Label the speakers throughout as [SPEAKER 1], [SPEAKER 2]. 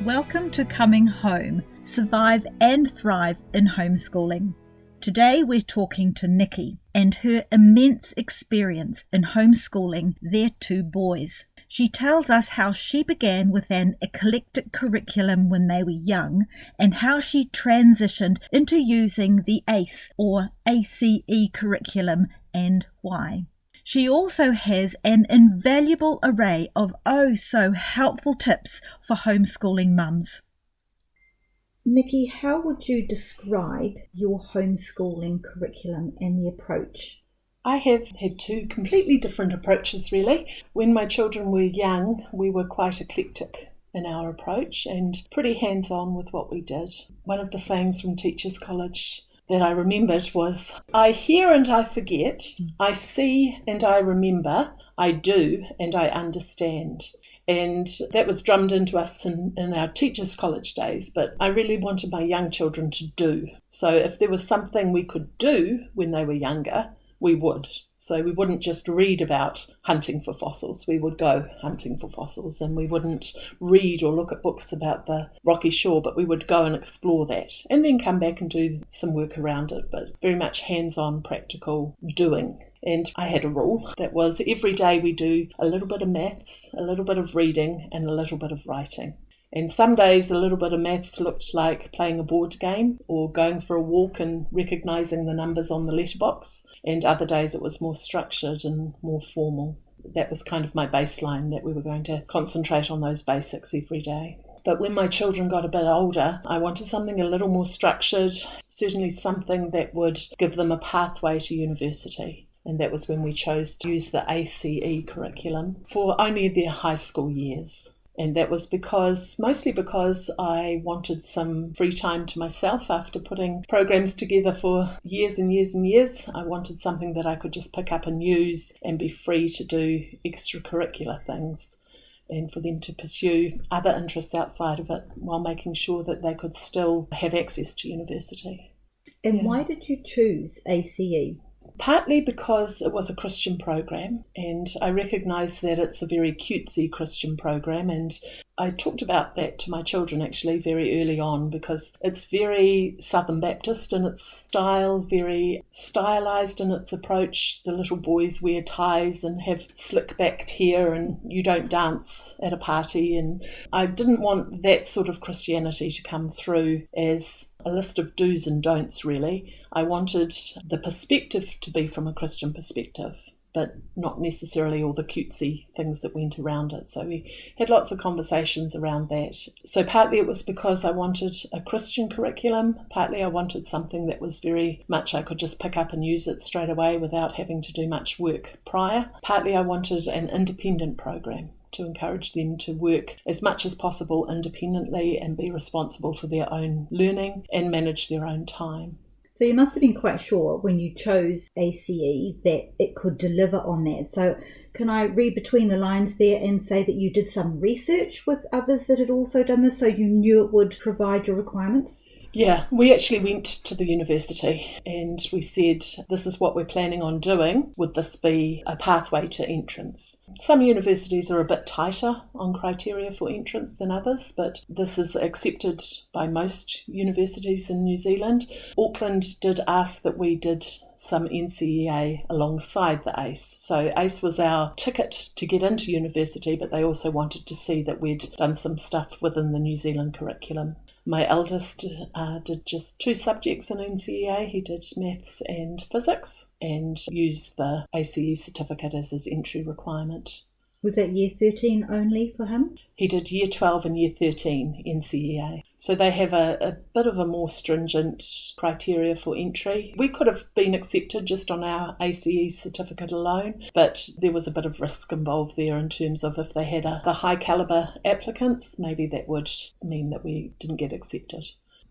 [SPEAKER 1] Welcome to Coming Home, Survive and Thrive in Homeschooling. Today we're talking to Nicky and her immense experience in homeschooling their two boys. She tells us how she began with an eclectic curriculum when they were young and how she transitioned into using the ACE or ACE curriculum and why. She also has an invaluable array of so helpful tips for homeschooling mums. Nicky, how would you describe your homeschooling curriculum and the approach?
[SPEAKER 2] I have had two completely different approaches, really. When my children were young, we were quite eclectic in our approach and pretty hands-on with what we did. One of the sayings from Teachers College that I remembered was, I hear and I forget, I see and I remember, I do and I understand. And that was drummed into us in our Teachers College days, but I really wanted my young children to do. So if there was something we could do when they were younger, we would. So we wouldn't just read about hunting for fossils, we would go hunting for fossils, and we wouldn't read or look at books about the rocky shore, but we would go and explore that and then come back and do some work around it, but very much hands-on, practical doing. And I had a rule that was every day we do a little bit of maths, a little bit of reading and a little bit of writing. And some days a little bit of maths looked like playing a board game or going for a walk and recognising the numbers on the letterbox. And other days it was more structured and more formal. That was kind of my baseline, that we were going to concentrate on those basics every day. But when my children got a bit older, I wanted something a little more structured, certainly something that would give them a pathway to university. And that was when we chose to use the ACE curriculum for only their high school years. And that was mostly because I wanted some free time to myself after putting programs together for years and years and years. I wanted something that I could just pick up and use and be free to do extracurricular things and for them to pursue other interests outside of it while making sure that they could still have access to university.
[SPEAKER 1] And why did you choose ACE?
[SPEAKER 2] Partly because it was a Christian program, and I recognise that it's a very cutesy Christian program, and I talked about that to my children actually very early on because it's very Southern Baptist in its style, very stylised in its approach. The little boys wear ties and have slick-backed hair, and you don't dance at a party, and I didn't want that sort of Christianity to come through as a list of do's and don'ts, really. I wanted the perspective to be from a Christian perspective, but not necessarily all the cutesy things that went around it. So we had lots of conversations around that. So partly it was because I wanted a Christian curriculum, partly I wanted something that was very much I could just pick up and use it straight away without having to do much work prior. Partly I wanted an independent program to encourage them to work as much as possible independently and be responsible for their own learning and manage their own time.
[SPEAKER 1] So you must have been quite sure when you chose ACE that it could deliver on that. So can I read between the lines there and say that you did some research with others that had also done this so you knew it would provide your requirements?
[SPEAKER 2] Yeah, we actually went to the university and we said, this is what we're planning on doing. Would this be a pathway to entrance? Some universities are a bit tighter on criteria for entrance than others, but this is accepted by most universities in New Zealand. Auckland did ask that we did some NCEA alongside the ACE. So ACE was our ticket to get into university, but they also wanted to see that we'd done some stuff within the New Zealand curriculum. My eldest did just 2 subjects in NCEA. He did maths and physics and used the ACE certificate as his entry requirement.
[SPEAKER 1] Was that year 13 only for him?
[SPEAKER 2] He did year 12 and year 13 NCEA. So they have a bit of a more stringent criteria for entry. We could have been accepted just on our ACE certificate alone, but there was a bit of risk involved there in terms of if they had the high calibre applicants, maybe that would mean that we didn't get accepted.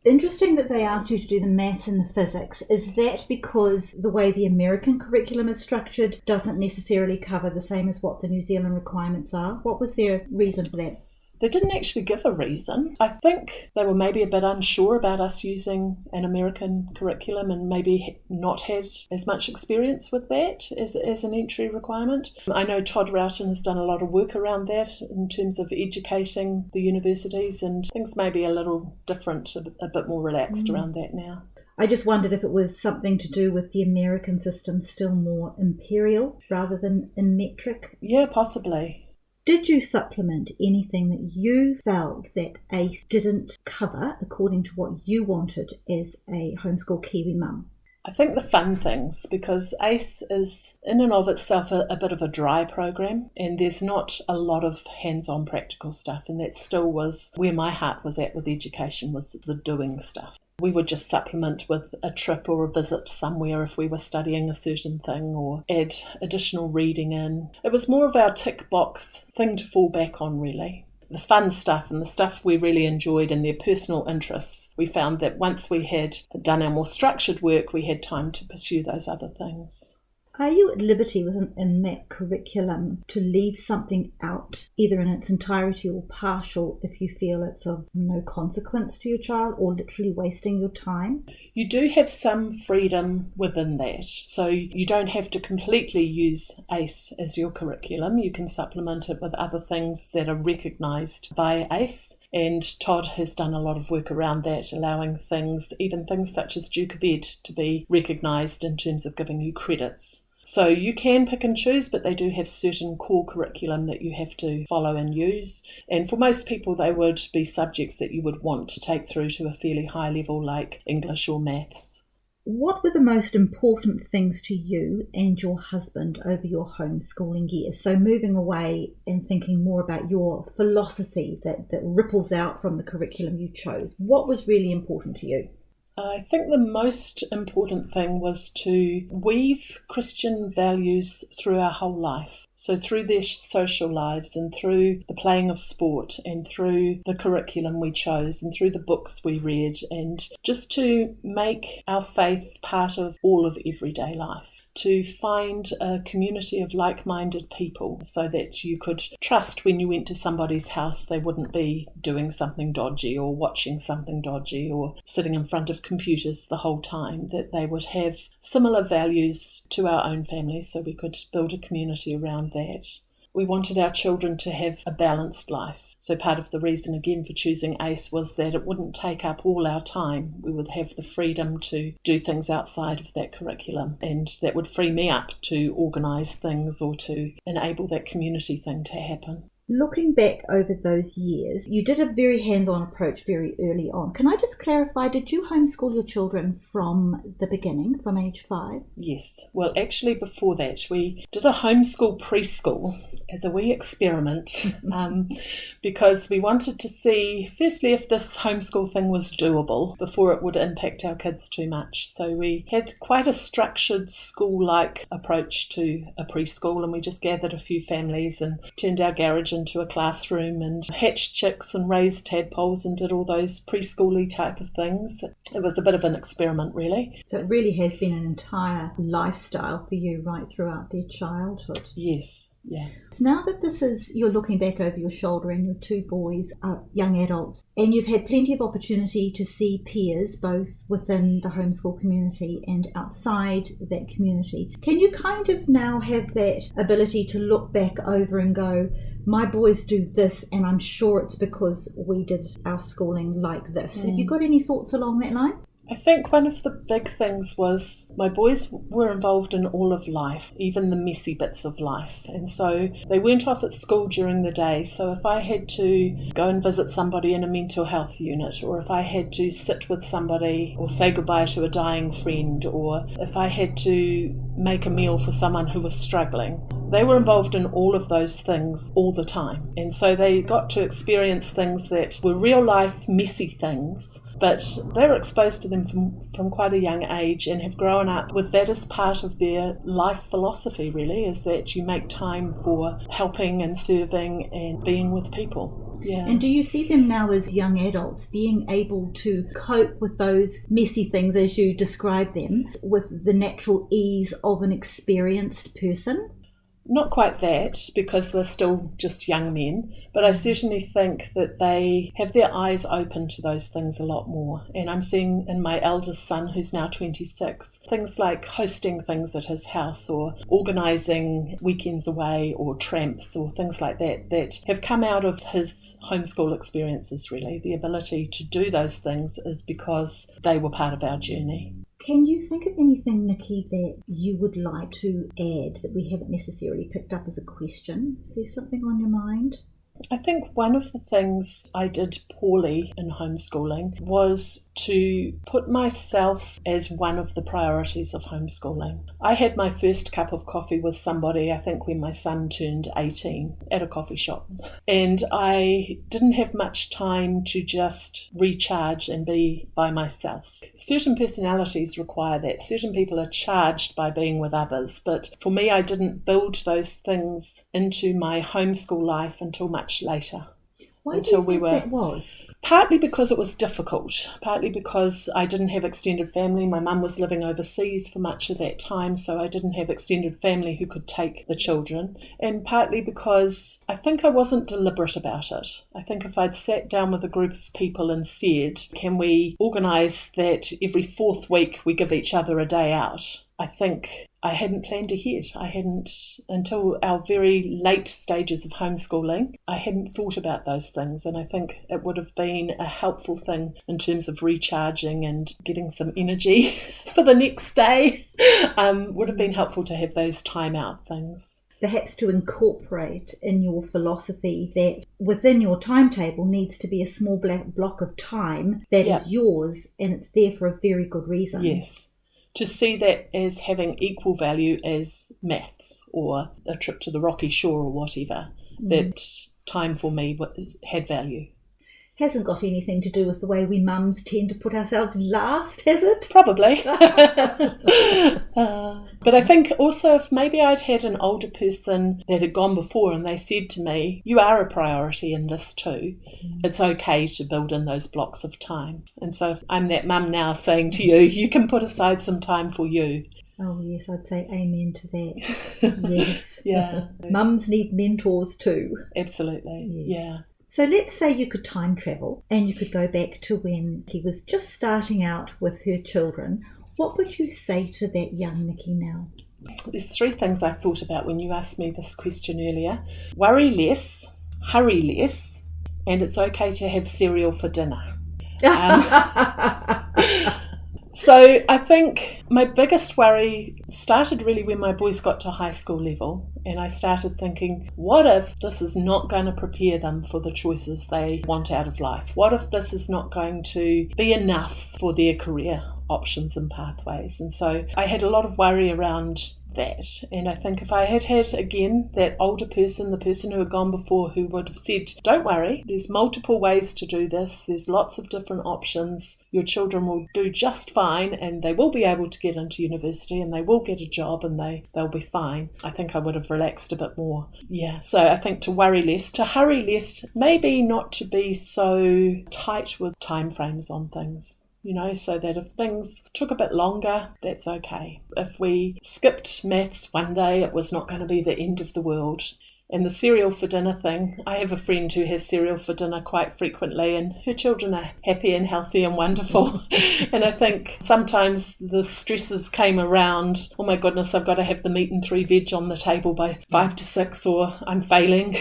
[SPEAKER 1] Interesting that they asked you to do the maths and the physics. Is that because the way the American curriculum is structured doesn't necessarily cover the same as what the New Zealand requirements are? What was their reason for that?
[SPEAKER 2] They didn't actually give a reason. I think they were maybe a bit unsure about us using an American curriculum and maybe not had as much experience with that as an entry requirement. I know Todd Roughton has done a lot of work around that in terms of educating the universities, and things may be a little different, a bit more relaxed around that now.
[SPEAKER 1] I just wondered if it was something to do with the American system still more imperial rather than in metric.
[SPEAKER 2] Yeah, possibly.
[SPEAKER 1] Did you supplement anything that you felt that ACE didn't cover according to what you wanted as a homeschool Kiwi mum?
[SPEAKER 2] I think the fun things, because ACE is in and of itself a bit of a dry program, and there's not a lot of hands-on practical stuff, and that still was where my heart was at with education, was the doing stuff. We would just supplement with a trip or a visit somewhere if we were studying a certain thing, or add additional reading in. It was more of our tick box thing to fall back on, really. The fun stuff and the stuff we really enjoyed and their personal interests, we found that once we had done our more structured work, we had time to pursue those other things.
[SPEAKER 1] Are you at liberty in that curriculum to leave something out, either in its entirety or partial, if you feel it's of no consequence to your child or literally wasting your time?
[SPEAKER 2] You do have some freedom within that. So you don't have to completely use ACE as your curriculum. You can supplement it with other things that are recognised by ACE. And Todd has done a lot of work around that, allowing things, even things such as Duke of Ed, to be recognised in terms of giving you credits. So you can pick and choose, but they do have certain core curriculum that you have to follow and use. And for most people, they would be subjects that you would want to take through to a fairly high level, like English or maths.
[SPEAKER 1] What were the most important things to you and your husband over your homeschooling years? So moving away and thinking more about your philosophy that ripples out from the curriculum you chose. What was really important to you?
[SPEAKER 2] I think the most important thing was to weave Christian values through our whole life. So through their social lives and through the playing of sport and through the curriculum we chose and through the books we read, and just to make our faith part of all of everyday life. To find a community of like-minded people so that you could trust when you went to somebody's house they wouldn't be doing something dodgy or watching something dodgy or sitting in front of computers the whole time, that they would have similar values to our own families so we could build a community around that. We wanted our children to have a balanced life. So part of the reason again for choosing ACE was that it wouldn't take up all our time. We would have the freedom to do things outside of that curriculum, and that would free me up to organise things or to enable that community thing to happen.
[SPEAKER 1] Looking back over those years, you did a very hands-on approach very early on. Can I just clarify, did you homeschool your children from the beginning, from age 5?
[SPEAKER 2] Yes. Well, actually before that, we did a homeschool preschool as a wee experiment because we wanted to see, firstly, if this homeschool thing was doable before it would impact our kids too much. So we had quite a structured school-like approach to a preschool, and we just gathered a few families and turned our garage into a classroom and hatched chicks and raised tadpoles and did all those preschooly type of things. It was a bit of an experiment, really.
[SPEAKER 1] So it really has been an entire lifestyle for you right throughout their childhood.
[SPEAKER 2] Yes, yeah.
[SPEAKER 1] So now that you're looking back over your shoulder and your 2 boys are young adults, and you've had plenty of opportunity to see peers both within the homeschool community and outside that community, can you kind of now have that ability to look back over and go, my boys do this, and I'm sure it's because we did our schooling like this. Have you got any thoughts along that line?
[SPEAKER 2] I think one of the big things was my boys were involved in all of life, even the messy bits of life. And so they weren't off at school during the day. So if I had to go and visit somebody in a mental health unit, or if I had to sit with somebody or say goodbye to a dying friend, or if I had to make a meal for someone who was struggling, they were involved in all of those things all the time. And so they got to experience things that were real life messy things, but they were exposed to them from quite a young age and have grown up with that as part of their life philosophy, really, is that you make time for helping and serving and being with people. Yeah.
[SPEAKER 1] And do you see them now as young adults being able to cope with those messy things as you describe them with the natural ease of an experienced person?
[SPEAKER 2] Not quite that, because they're still just young men, but I certainly think that they have their eyes open to those things a lot more. And I'm seeing in my eldest son, who's now 26, things like hosting things at his house or organising weekends away or tramps or things like that, that have come out of his homeschool experiences, really. The ability to do those things is because they were part of our journey.
[SPEAKER 1] Can you think of anything, Nicky, that you would like to add that we haven't necessarily picked up as a question? Is there something on your mind?
[SPEAKER 2] I think one of the things I did poorly in homeschooling was to put myself as one of the priorities of homeschooling. I had my first cup of coffee with somebody, I think when my son turned 18, at a coffee shop. And I didn't have much time to just recharge and be by myself. Certain personalities require that. Certain people are charged by being with others. But for me, I didn't build those things into my homeschool life until much later.
[SPEAKER 1] Why do you think that was?
[SPEAKER 2] Partly because it was difficult, partly because I didn't have extended family. My mum was living overseas for much of that time, so I didn't have extended family who could take the children. And partly because I think I wasn't deliberate about it. I think if I'd sat down with a group of people and said, can we organise that every fourth week we give each other a day out? I think I hadn't planned ahead. I hadn't, until our very late stages of homeschooling, I hadn't thought about those things. And I think it would have been a helpful thing in terms of recharging and getting some energy for the next day. Would have been helpful to have those time out things.
[SPEAKER 1] Perhaps to incorporate in your philosophy that within your timetable needs to be a small block of time that is yours, and it's there for a very good reason.
[SPEAKER 2] Yes. To see that as having equal value as maths or a trip to the rocky shore or whatever, that time for me had value.
[SPEAKER 1] Hasn't got anything to do with the way we mums tend to put ourselves last, has it?
[SPEAKER 2] Probably. But I think also if maybe I'd had an older person that had gone before and they said to me, you are a priority in this too, it's okay to build in those blocks of time. And so if I'm that mum now saying to you, you can put aside some time for you.
[SPEAKER 1] Oh yes, I'd say amen to that. Yes.
[SPEAKER 2] Yeah.
[SPEAKER 1] Mums need mentors too.
[SPEAKER 2] Absolutely.
[SPEAKER 1] Yes.
[SPEAKER 2] Yeah.
[SPEAKER 1] So let's say you could time travel and you could go back to when he was just starting out with her children. What would you say to that young Nicky now?
[SPEAKER 2] There's three things I thought about when you asked me this question earlier. Worry less, hurry less, and it's okay to have cereal for dinner. So I think my biggest worry started really when my boys got to high school level, and I started thinking, what if this is not going to prepare them for the choices they want out of life? What if this is not going to be enough for their career options and pathways? And so I had a lot of worry around that. And I think if I had again that older person, the person who had gone before, who would have said, don't worry, there's multiple ways to do this, there's lots of different options, your children will do just fine and they will be able to get into university and they will get a job and they'll be fine, I think I would have relaxed a bit more. Yeah, so I think to worry less, to hurry less, maybe not to be so tight with time frames on things. So that if things took a bit longer, that's okay. If we skipped maths one day, it was not going to be the end of the world. And the cereal for dinner thing, I have a friend who has cereal for dinner quite frequently and her children are happy and healthy and wonderful. And I think sometimes the stresses came around, oh my goodness, I've got to have the meat and 3 veg on the table by 5 to 6 or I'm failing.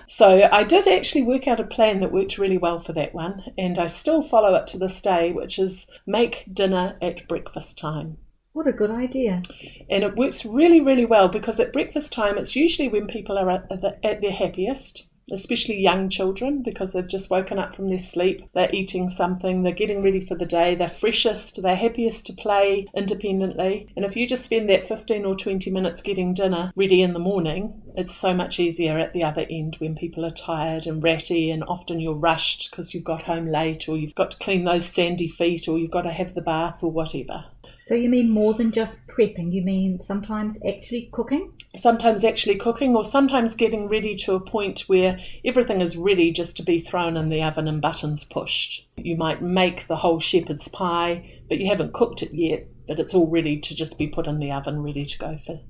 [SPEAKER 2] So I did actually work out a plan that worked really well for that one. And I still follow it to this day, which is make dinner at breakfast time.
[SPEAKER 1] What a good idea.
[SPEAKER 2] And it works really, really well because at breakfast time, it's usually when people are at their happiest, especially young children, because they've just woken up from their sleep, they're eating something, they're getting ready for the day, they're freshest, they're happiest to play independently. And if you just spend that 15 or 20 minutes getting dinner ready in the morning, it's so much easier at the other end when people are tired and ratty and often you're rushed because you've got home late or you've got to clean those sandy feet or you've got to have the bath or whatever.
[SPEAKER 1] So you mean more than just prepping, you mean sometimes actually cooking?
[SPEAKER 2] Sometimes actually cooking, or sometimes getting ready to a point where everything is ready just to be thrown in the oven and buttons pushed. You might make the whole shepherd's pie, but you haven't cooked it yet, but it's all ready to just be put in the oven, ready to go for.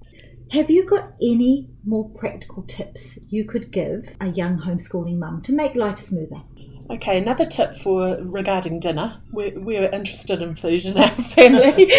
[SPEAKER 1] Have you got any more practical tips you could give a young homeschooling mum to make life smoother?
[SPEAKER 2] Okay, another tip regarding dinner, we're interested in food in our family,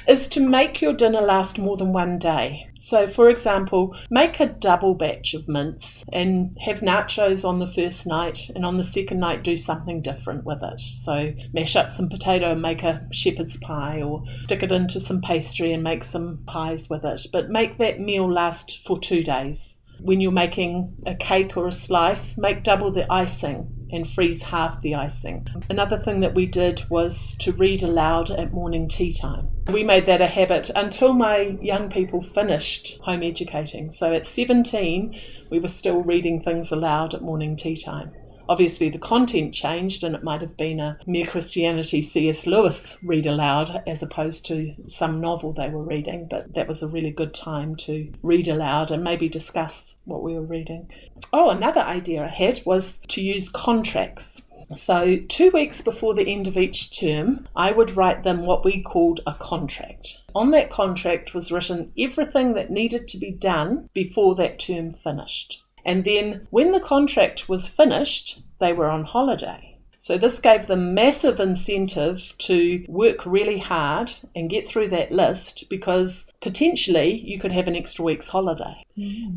[SPEAKER 2] is to make your dinner last more than one day. So, for example, make a double batch of mince and have nachos on the first night, and on the second night do something different with it. So mash up some potato and make a shepherd's pie, or stick it into some pastry and make some pies with it. But make that meal last for 2 days. When you're making a cake or a slice, make double the icing and freeze half the icing. Another thing that we did was to read aloud at morning tea time. We made that a habit until my young people finished home educating. So at 17, we were still reading things aloud at morning tea time. Obviously the content changed, and it might have been a Mere Christianity C.S. Lewis read aloud as opposed to some novel they were reading, but that was a really good time to read aloud and maybe discuss what we were reading. Oh, another idea I had was to use contracts. So 2 weeks before the end of each term, I would write them what we called a contract. On that contract was written everything that needed to be done before that term finished. And then when the contract was finished, they were on holiday. So this gave them massive incentive to work really hard and get through that list, because potentially you could have an extra week's holiday.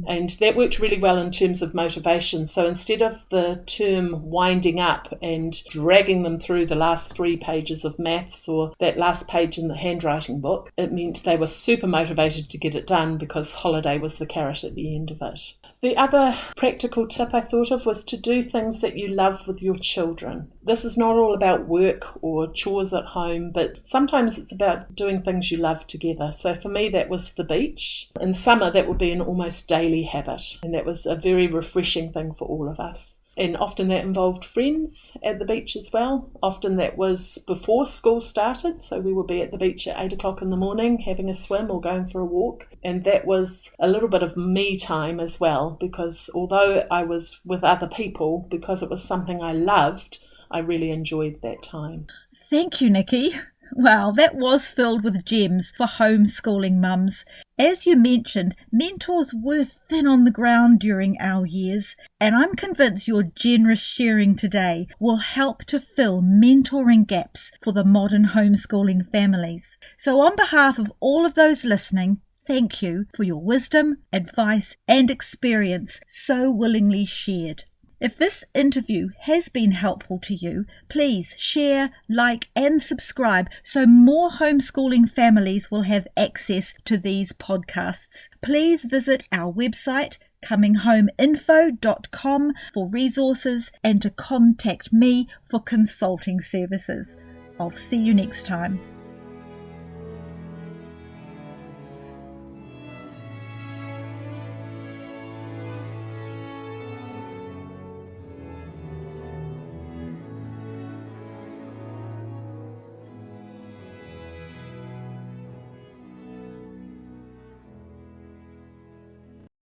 [SPEAKER 2] And that worked really well in terms of motivation. So instead of the term winding up and dragging them through the last 3 pages of maths or that last page in the handwriting book, it meant they were super motivated to get it done because holiday was the carrot at the end of it. The other practical tip I thought of was to do things that you love with your children. This is not all about work or chores at home, but sometimes it's about doing things you love together. So for me, that was the beach. In summer, that would be an almost daily habit, and that was a very refreshing thing for all of us. And often that involved friends at the beach as well. Often that was before school started, so we would be at the beach at 8 o'clock in the morning having a swim or going for a walk. And that was a little bit of me time as well, because although I was with other people, because it was something I loved, I really enjoyed that time.
[SPEAKER 1] Thank you, Nicky. Wow, that was filled with gems for homeschooling mums. As you mentioned, mentors were thin on the ground during our years, and I'm convinced your generous sharing today will help to fill mentoring gaps for the modern homeschooling families. So on behalf of all of those listening, thank you for your wisdom, advice, and experience so willingly shared. If this interview has been helpful to you, please share, like, and subscribe so more homeschooling families will have access to these podcasts. Please visit our website, cominghomeinfo.com, for resources and to contact me for consulting services. I'll see you next time.